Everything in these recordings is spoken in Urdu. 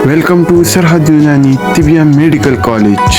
Welcome to Sarhad Yunani Tibia Medical College.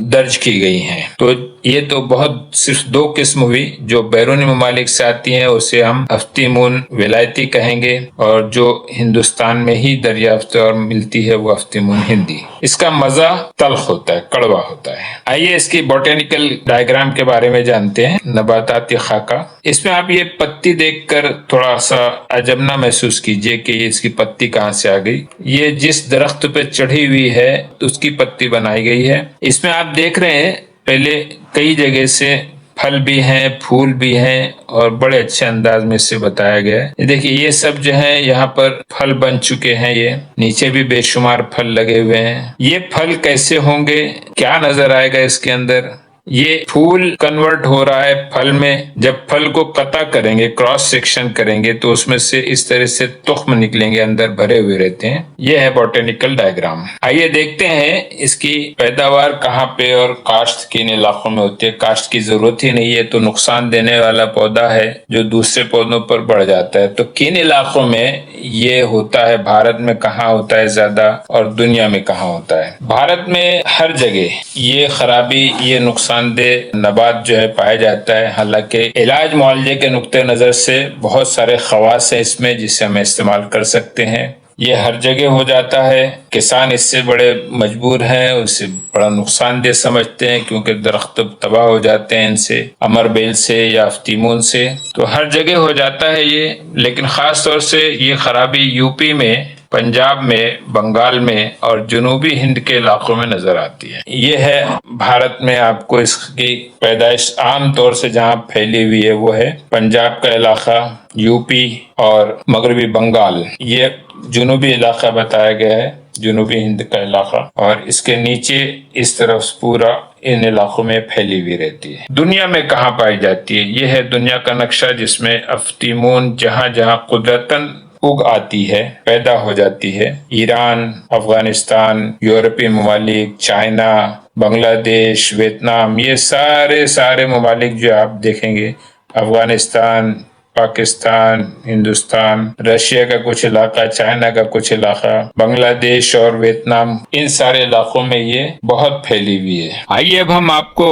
درج کی گئی ہیں. تو یہ تو بہت صرف 2 قسم ہوئی. جو بیرونی ممالک سے آتی ہیں اسے ہم افتیمون ولایتی کہیں گے، اور جو ہندوستان میں ہی دریافت اور ملتی ہے وہ افتیمون ہندی. اس کا مزہ تلخ ہوتا ہے، کڑوا ہوتا ہے. آئیے اس کی بوٹینیکل ڈائیگرام کے بارے میں جانتے ہیں. نباتاتی خاکہ، اس میں آپ یہ پتی دیکھ کر تھوڑا سا عجب نہ محسوس کیجئے کہ اس کی پتی کہاں سے آ گئی. یہ جس درخت پہ چڑھی ہوئی ہے اس کی پتی بنائی گئی ہے. اس میں آپ دیکھ رہے ہیں پہلے کئی جگہ سے پھل بھی ہیں، پھول بھی ہیں، اور بڑے اچھے انداز میں اسے بتایا گیا ہے. دیکھیے یہ سب جو ہے یہاں پر پھل بن چکے ہیں. یہ نیچے بھی بے شمار پھل لگے ہوئے ہیں. یہ پھل کیسے ہوں گے، کیا نظر آئے گا اس کے اندر؟ یہ پھول کنورٹ ہو رہا ہے پھل میں. جب پھل کو قطع کریں گے، کراس سیکشن کریں گے، تو اس میں سے اس طرح سے تخم نکلیں گے، اندر بھرے ہوئے رہتے ہیں. یہ ہے بوٹینیکل ڈائیگرام. آئیے دیکھتے ہیں اس کی پیداوار کہاں پہ اور کاشت کن علاقوں میں ہوتی ہے. کاشت کی ضرورت ہی نہیں ہے، تو نقصان دینے والا پودا ہے جو دوسرے پودوں پر بڑھ جاتا ہے. تو کن علاقوں میں یہ ہوتا ہے، بھارت میں کہاں ہوتا ہے زیادہ اور دنیا میں کہاں ہوتا ہے؟ بھارت میں ہر جگہ یہ خرابی، یہ نقصان دہ نبات جو ہے پایا جاتا ہے. حالانکہ علاج معالجے کے نقطہ نظر سے بہت سارے خواص ہیں اس میں جسے ہم استعمال کر سکتے ہیں. یہ ہر جگہ ہو جاتا ہے. کسان اس سے بڑے مجبور ہیں، اسے بڑا نقصان دہ سمجھتے ہیں کیونکہ درخت تباہ ہو جاتے ہیں ان سے، امر بیل سے یا افتیمون سے. تو ہر جگہ ہو جاتا ہے یہ. لیکن خاص طور سے یہ خرابی یو پی میں، پنجاب میں، بنگال میں اور جنوبی ہند کے علاقوں میں نظر آتی ہے. یہ ہے بھارت میں آپ کو اس کی پیدائش عام طور سے جہاں پھیلی ہوئی ہے وہ ہے پنجاب کا علاقہ، یو پی اور مغربی بنگال. یہ جنوبی علاقہ بتایا گیا ہے، جنوبی ہند کا علاقہ، اور اس کے نیچے اس طرف پورا ان علاقوں میں پھیلی ہوئی رہتی ہے. دنیا میں کہاں پائی جاتی ہے؟ یہ ہے دنیا کا نقشہ جس میں افتیمون جہاں جہاں قدرتاً اگ آتی ہے، پیدا ہو جاتی ہے. ایران، افغانستان، یورپی ممالک، چائنا، بنگلہ دیش، ویتنام، یہ سارے ممالک جو آپ دیکھیں گے، افغانستان، پاکستان، ہندوستان، رشیا کا کچھ علاقہ، چائنا کا کچھ علاقہ، بنگلہ دیش اور ویتنام، ان سارے علاقوں میں یہ بہت پھیلی ہوئی ہے. آئیے اب ہم آپ کو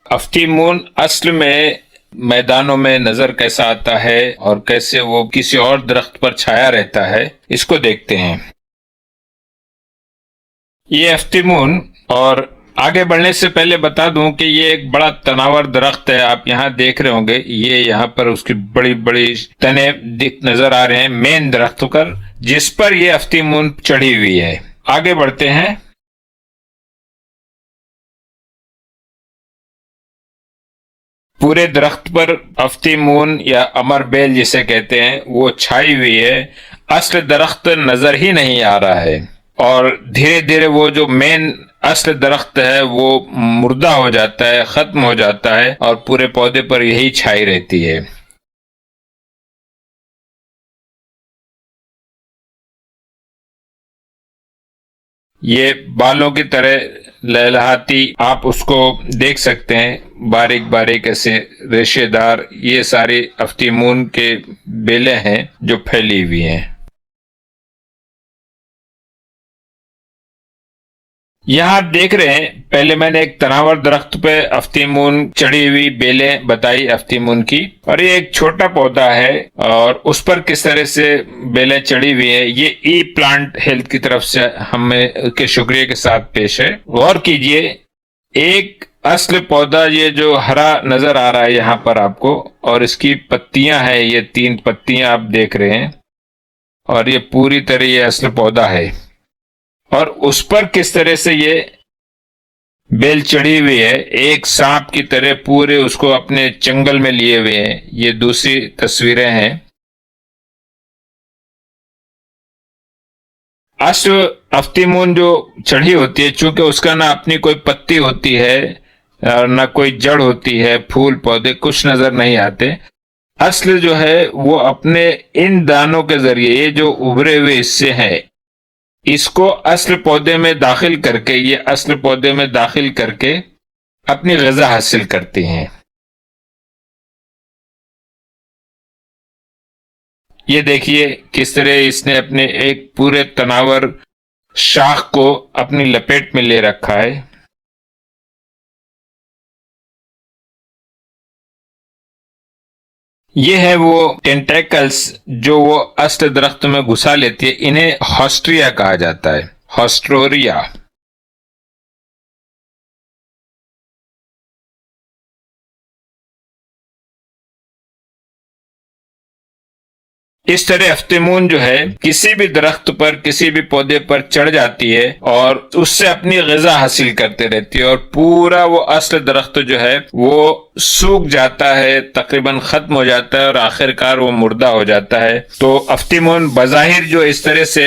افتیمون اصل میں میدانوں میں نظر کیسا آتا ہے اور کیسے وہ کسی اور درخت پر چھایا رہتا ہے، اس کو دیکھتے ہیں. یہ افتیمون، اور آگے بڑھنے سے پہلے بتا دوں کہ یہ ایک بڑا تناور درخت ہے. آپ یہاں دیکھ رہے ہوں گے، یہ یہاں پر اس کی بڑی بڑی تنے نظر آ رہے ہیں مین درخت پر، جس پر یہ افتیمون چڑھی ہوئی ہے. آگے بڑھتے ہیں. پورے درخت پر افتیمون یا امر بیل جسے کہتے ہیں وہ چھائی ہوئی ہے. اصل درخت نظر ہی نہیں آ رہا ہے، اور دھیرے دھیرے وہ جو مین اصل درخت ہے وہ مردہ ہو جاتا ہے، ختم ہو جاتا ہے، اور پورے پودے پر یہی چھائی رہتی ہے. یہ بالوں کی طرح لہلہاتی، آپ اس کو دیکھ سکتے ہیں، باریک باریک ایسے ریشے دار. یہ ساری افتیمون کے بیلیں ہیں جو پھیلی ہوئی ہیں. یہاں آپ دیکھ رہے ہیں، پہلے میں نے ایک تناور درخت پہ افتیمون چڑھی ہوئی بیلیں بتائی افتیمون کی، اور یہ ایک چھوٹا پودا ہے اور اس پر کس طرح سے بیلیں چڑھی ہوئی ہیں. یہ ای پلانٹ ہیلتھ کی طرف سے ہمیں کے شکریہ کے ساتھ پیش ہے. غور کیجئے، ایک اصل پودا یہ جو ہرا نظر آ رہا ہے یہاں پر آپ کو، اور اس کی پتیاں ہیں، یہ 3 پتیاں آپ دیکھ رہے ہیں، اور یہ پوری طرح یہ اصل پودا ہے. اور اس پر کس طرح سے یہ بیل چڑھی ہوئی ہے، ایک سانپ کی طرح پورے اس کو اپنے چنگل میں لیے ہوئے ہیں. یہ دوسری تصویریں ہیں. اصل افتیمون جو چڑھی ہوتی ہے، چونکہ اس کا نہ اپنی کوئی پتی ہوتی ہے اور نہ کوئی جڑ ہوتی ہے، پھول پودے کچھ نظر نہیں آتے. اصل جو ہے وہ اپنے ان دانوں کے ذریعے، یہ جو ابھرے ہوئے حصے ہیں، اس کو اصل پودے میں داخل کر کے، یہ اصل پودے میں داخل کر کے اپنی غذا حاصل کرتی ہیں. یہ دیکھیے کس طرح اس نے اپنے ایک پورے تناور شاخ کو اپنی لپیٹ میں لے رکھا ہے. یہ ہے وہ ٹینٹیکلز جو وہ اصل درخت میں گھسا لیتی ہے، انہیں ہاسٹریا کہا جاتا ہے، ہاسٹروریا۔ اس طرح افتمون جو ہے کسی بھی درخت پر، کسی بھی پودے پر چڑھ جاتی ہے اور اس سے اپنی غذا حاصل کرتے رہتی ہے، اور پورا وہ اصل درخت جو ہے وہ سوکھ جاتا ہے، تقریباً ختم ہو جاتا ہے، اور آخر کار وہ مردہ ہو جاتا ہے۔ تو افتمون بظاہر جو اس طرح سے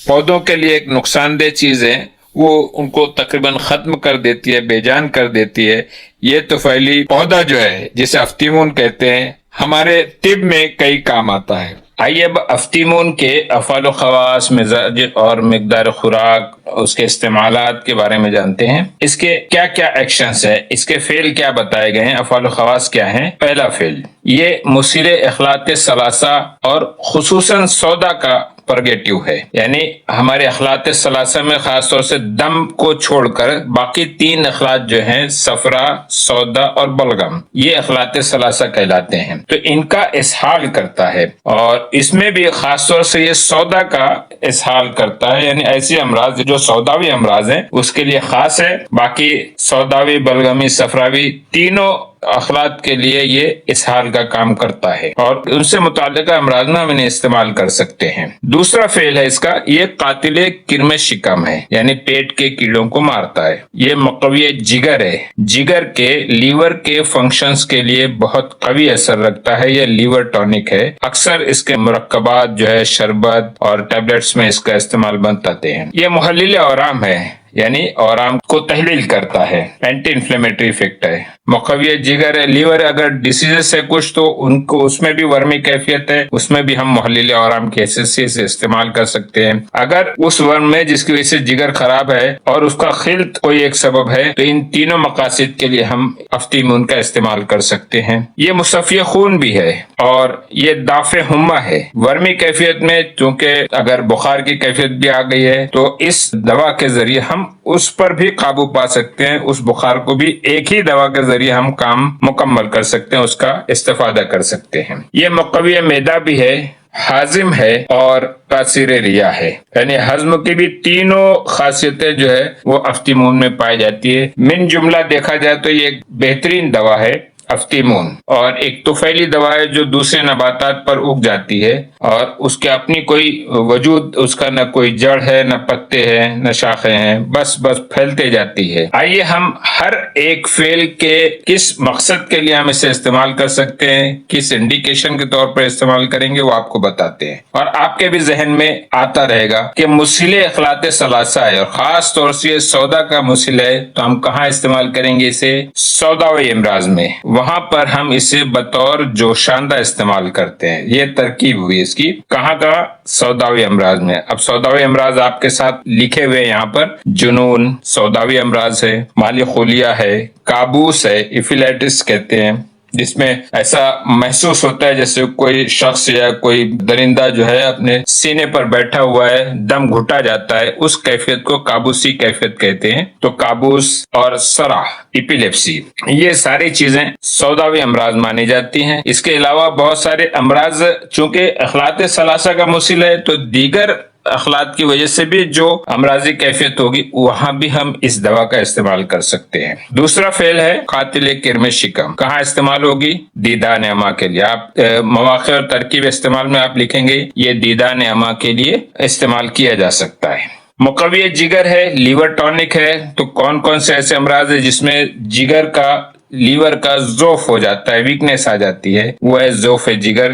پودوں کے لیے ایک نقصان دہ چیز ہے، وہ ان کو تقریباً ختم کر دیتی ہے، بے جان کر دیتی ہے۔ یہ طفیلی پودا جو ہے جسے افتمون کہتے ہیں، ہمارے طب میں کئی کام آتا ہے۔ آئیے اب افتیمون کے افعال و خواص، مزاج اور مقدار خوراک، اس کے استعمالات کے بارے میں جانتے ہیں۔ اس کے کیا کیا ایکشنز ہیں، اس کے فعل کیا بتائے گئے ہیں، افعال و خواص کیا ہیں۔ پہلا فعل، یہ مسیل اخلاق ثلاثہ اور خصوصاً سودا کا پرگیٹیو ہے، یعنی ہمارے اخلاق ثلاثہ میں خاص طور سے دم کو چھوڑ کر باقی تین اخلاق جو ہیں، صفرا، سودا اور بلغم، یہ اخلاق ثلاثہ کہلاتے ہیں۔ تو ان کا اسحال کرتا ہے، اور اس میں بھی خاص طور سے یہ سودا کا اسحال کرتا ہے، یعنی ایسی امراض جو سوداوی امراض ہیں اس کے لیے خاص ہے، باقی سوداوی، بلغمی، صفراوی تینوں اخلاق کے لیے یہ اسحال کا کام کرتا ہے، اور ان سے متعلقہ امراض میں ہم انہیں استعمال کر سکتے ہیں۔ دوسرا فعل ہے اس کا، یہ قاتل کرم شکم ہے، یعنی پیٹ کے کیڑوں کو مارتا ہے۔ یہ مقوی جگر ہے، جگر کے لیور کے فنکشنز کے لیے بہت قوی اثر رکھتا ہے، یہ لیور ٹونک ہے۔ اکثر اس کے مرکبات جو ہے شربت اور ٹیبلٹس میں اس کا استعمال بنتے ہیں۔ یہ محلل اورام ہے، یعنی اورام کو تحلیل کرتا ہے، اینٹی انفلیمیٹری افیکٹ ہے۔ مقوی جگر ہے، لیور اگر ڈیسیزز ہے کچھ تو ان کو اس میں بھی ورمی کیفیت ہے، اس میں بھی ہم محلل اورام کی حیثیت سے استعمال کر سکتے ہیں۔ اگر اس ورم میں جس کی وجہ سے جگر خراب ہے اور اس کا خلط کوئی ایک سبب ہے، تو ان تینوں مقاصد کے لیے ہم افتیمون کا استعمال کر سکتے ہیں۔ یہ مصفی خون بھی ہے، اور یہ دافع ہمہ ہے۔ ورمی کیفیت میں چونکہ اگر بخار کی کیفیت بھی آ گئی ہے تو اس دوا کے ذریعے ہم اس پر بھی قابو پا سکتے ہیں، اس بخار کو بھی ایک ہی دوا کے ذریعے ہم کام مکمل کر سکتے ہیں، اس کا استفادہ کر سکتے ہیں۔ یہ مقوی معدہ بھی ہے، ہاضم ہے اور تاثیر ریا ہے، یعنی ہضم کی بھی تینوں خاصیتیں جو ہے وہ افتیمون میں پائی جاتی ہے۔ من جملہ دیکھا جائے تو یہ ایک بہترین دوا ہے افتیمون، اور ایک طفیلی دوا ہے جو دوسرے نباتات پر اگ جاتی ہے، اور اس کے اپنی کوئی وجود، اس کا نہ کوئی جڑ ہے، نہ پتے ہیں، نہ شاخیں ہیں، بس پھیلتے جاتی ہے۔ آئیے ہم ہر ایک فعل کے کس مقصد کے لیے ہم اسے استعمال کر سکتے ہیں، کس انڈیکیشن کے طور پر استعمال کریں گے، وہ آپ کو بتاتے ہیں، اور آپ کے بھی ذہن میں آتا رہے گا کہ مسیل اخلاق ثلاثہ ہے، اور خاص طور سے سودا کا مسیل ہے، تو ہم کہاں استعمال کریں گے اسے؟ سوداوی امراض میں، وہاں پر ہم اسے بطور جوشاندہ استعمال کرتے ہیں۔ یہ ترکیب ہوئی اس کی، کہاں کہاں؟ سوداوی امراض میں۔ اب سوداوی امراض آپ کے ساتھ لکھے ہوئے یہاں پر، جنون سوداوی امراض ہے، مالی خولیا ہے، کابوس ہے، ایفیلیٹس کہتے ہیں، جس میں ایسا محسوس ہوتا ہے جیسے کوئی شخص یا کوئی درندہ جو ہے اپنے سینے پر بیٹھا ہوا ہے، دم گھٹا جاتا ہے، اس کیفیت کو کابوسی کیفیت کہتے ہیں۔ تو کابوس اور سرح، ایپیلیپسی، یہ ساری چیزیں سوداوی امراض مانی جاتی ہیں۔ اس کے علاوہ بہت سارے امراض، چونکہ اخلاق ثلاثہ کا مسئلہ ہے تو دیگر اخلاق کی وجہ سے بھی جو امراضی کیفیت ہوگی وہاں بھی ہم اس دوا کا استعمال کر سکتے ہیں۔ دوسرا فعل ہے قاتل کرم شکم، کہاں استعمال ہوگی؟ دیدان اما کے لیے۔ آپ مواقع اور ترکیب استعمال میں آپ لکھیں گے یہ دیدان اما کے لیے استعمال کیا جا سکتا ہے۔ مقوی جگر ہے، لیور ٹونک ہے، تو کون کون سے ایسے امراض ہیں جس میں جگر کا، لیور کا ضعف ہو جاتا ہے، ویکنیس آ جاتی ہے، وہ ہے ضعف جگر،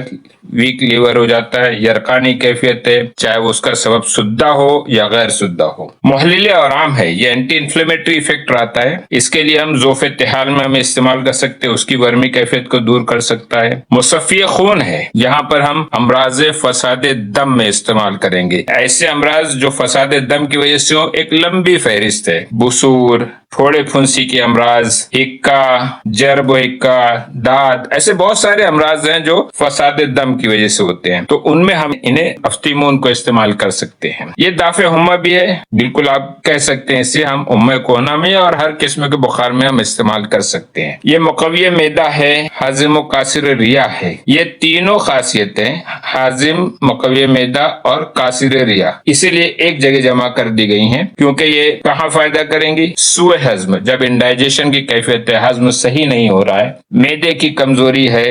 ویک لیور ہو جاتا ہے، یرقانی کیفیت ہے، چاہے وہ اس کا سبب سدہ ہو یا غیر سدہ ہو۔ محلل اورام ہے، یہ اینٹی انفلیمیٹری ایفیکٹ آتا ہے، اس کے لیے ہم ضعف اتحال میں ہمیں استعمال کر سکتے ہیں، اس کی ورمی کیفیت کو دور کر سکتا ہے۔ مصفی خون ہے، یہاں پر ہم امراض فساد دم میں استعمال کریں گے۔ ایسے امراض جو فساد دم کی وجہ سے ہو، ایک لمبی فہرست ہے، بثور، پھوڑے پھنسی کے امراض، ہکا، جرب و ہکا، داد، ایسے بہت سارے امراض ہیں جو فساد دم کی وجہ سے ہوتے ہیں، تو ان میں ہم انہیں افتیمون کو استعمال کر سکتے ہیں۔ یہ دافع ہمہ بھی ہے، بالکل آپ کہہ سکتے ہیں اسے ہم امہ کونا میں اور ہر قسم کے بخار میں ہم استعمال کر سکتے ہیں۔ یہ مقوی معدہ ہے، ہاضم و قاصر ریہ ہے۔ یہ تینوں خاصیتیں ہاضم، مقوی معدہ اور قاصر ریہ اسی لیے ایک جگہ جمع کر دی گئی ہیں کیونکہ یہ کہاں فائدہ کریں گی؟ سوء ہضم، جب انڈائجیشن کی کیفیت ہضم صحیح نہیں ہو رہا ہے، معدے کی کمزوری ہے،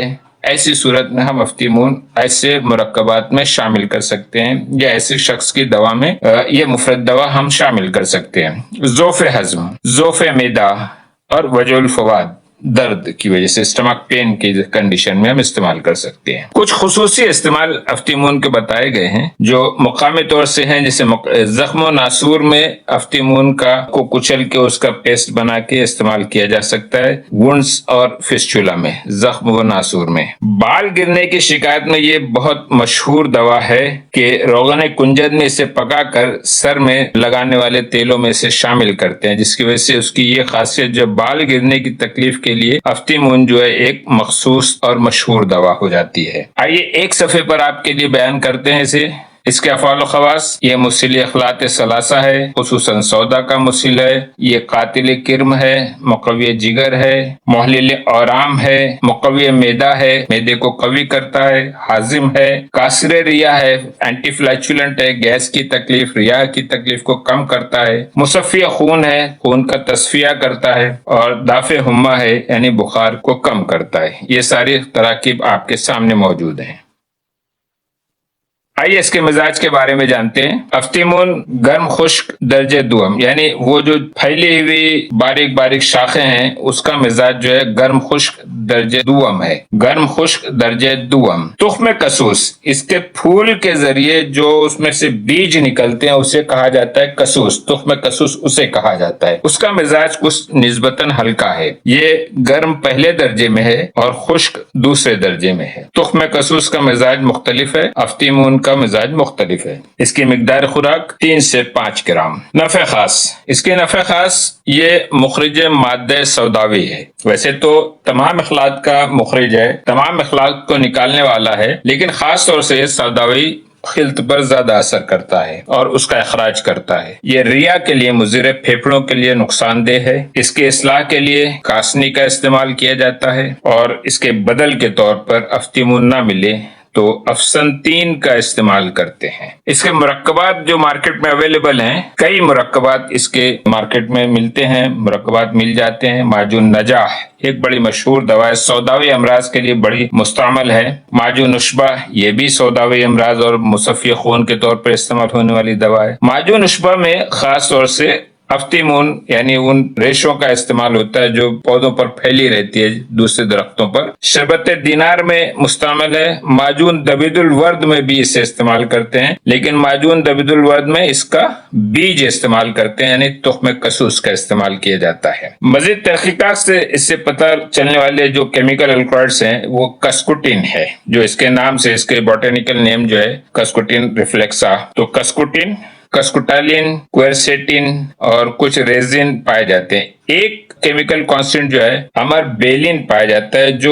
ایسی صورت میں ہم افتیمون ایسے مرکبات میں شامل کر سکتے ہیں یا ایسے شخص کی دوا میں یہ مفرد دوا ہم شامل کر سکتے ہیں۔ ضعف ہضم، ضعف معدہ اور وجع الفواد، درد کی وجہ سے اسٹمک پین کی کنڈیشن میں ہم استعمال کر سکتے ہیں۔ کچھ خصوصی استعمال افتیمون کے بتائے گئے ہیں جو مقامی طور سے ہیں، جیسے زخم و ناسور میں افتیمون کو کچل کے اس کا پیسٹ بنا کے استعمال کیا جا سکتا ہے، وونڈز اور فسچولا میں، زخم و ناسور میں۔ بال گرنے کی شکایت میں یہ بہت مشہور دوا ہے کہ روغن کنجد میں اسے پکا کر سر میں لگانے والے تیلوں میں اسے شامل کرتے ہیں، جس کی وجہ سے اس کی یہ خاصیت جو بال گرنے کی تکلیف کے لیے افتیمون جو ہے ایک مخصوص اور مشہور دوا ہو جاتی ہے۔ آئیے ایک صفحے پر آپ کے لیے بیان کرتے ہیں اسے۔ اس کے افعال و خواص، یہ مسل اخلاط ثلاثہ ہے، خصوصاً سودا کا مسل ہے، یہ قاتل کرم ہے، مقوی جگر ہے، محلل اورام ہے، مقوی معدہ ہے، معدے کو قوی کرتا ہے، ہاضم ہے، قاصر ریہ ہے، اینٹی فلیچولنٹ ہے، گیس کی تکلیف، ریہ کی تکلیف کو کم کرتا ہے، مصفی خون ہے، خون کا تصفیہ کرتا ہے، اور دافع ہمہ ہے یعنی بخار کو کم کرتا ہے۔ یہ ساری تراکیب آپ کے سامنے موجود ہیں۔ آئیے اس کے مزاج کے بارے میں جانتے ہیں۔ افتیمون گرم خشک درجہ دوم، یعنی وہ جو پھیلی ہوئی باریک باریک شاخیں ہیں اس کا مزاج جو ہے گرم خشک درجہ دوم ہے، گرم خشک درجہ دوم۔ تخم کسوس، اس کے پھول کے ذریعے جو اس میں سے بیج نکلتے ہیں اسے کہا جاتا ہے کسوس، تخم کسوس اسے کہا جاتا ہے۔ اس کا مزاج کچھ نسبتاً ہلکا ہے، یہ گرم پہلے درجے میں ہے اور خشک دوسرے درجے میں ہے۔ تخم کسوس کا مزاج مختلف ہے، افتیمون کا مزاج مختلف ہے۔ اس کی مقدار خوراک 3 سے 5 گرام۔ نفع خاص، اس کے نفع خاص یہ مخرج مادہ سوداوی ہے۔ ویسے تو تمام اخلاط کا مخرج ہے، تمام اخلاط کو نکالنے والا ہے، لیکن خاص طور سے سوداوی خلط پر زیادہ اثر کرتا ہے اور اس کا اخراج کرتا ہے۔ یہ ریا کے لیے مضر، پھیپھڑوں کے لیے نقصان دہ ہے۔ اس کے اصلاح کے لیے کاسنی کا استعمال کیا جاتا ہے، اور اس کے بدل کے طور پر افتیمون نہ ملے تو افسنتین کا استعمال کرتے ہیں۔ اس کے مرکبات جو مارکیٹ میں اویلیبل ہیں، کئی مرکبات اس کے مارکیٹ میں ملتے ہیں، مرکبات مل جاتے ہیں۔ معجون نجاح ایک بڑی مشہور دوا ہے، سوداوی امراض کے لیے بڑی مستعمل ہے۔ معجون نشبہ یہ بھی سوداوی امراض اور مصفی خون کے طور پر استعمال ہونے والی دوا ہے۔ معجون نشبہ میں خاص طور سے افتیمون یعنی ان ریشوں کا استعمال ہوتا ہے جو پودوں پر پھیلی رہتی ہے دوسرے درختوں پر۔ شربت دینار میں مستعمل ہے۔ معجون دبید الورد میں بھی اسے استعمال کرتے ہیں، لیکن معجون دبید الورد میں اس کا بیج استعمال کرتے ہیں، یعنی تخم کسوس کا استعمال کیا جاتا ہے۔ مزید تحقیقات سے اس سے پتہ چلنے والے جو کیمیکل الکالوئڈز ہیں وہ کسکوٹین ہے، جو اس کے نام سے، اس کے بوٹینیکل نیم جو ہے کسکوٹین ریفلیکسا، تو کسکوٹین، کسکوٹالین، کوئرسیٹین اور کچھ ریزن پائے جاتے ہیں۔ ایک کیمیکل کانسٹنٹ جو ہے امر بیلین پایا جاتا ہے جو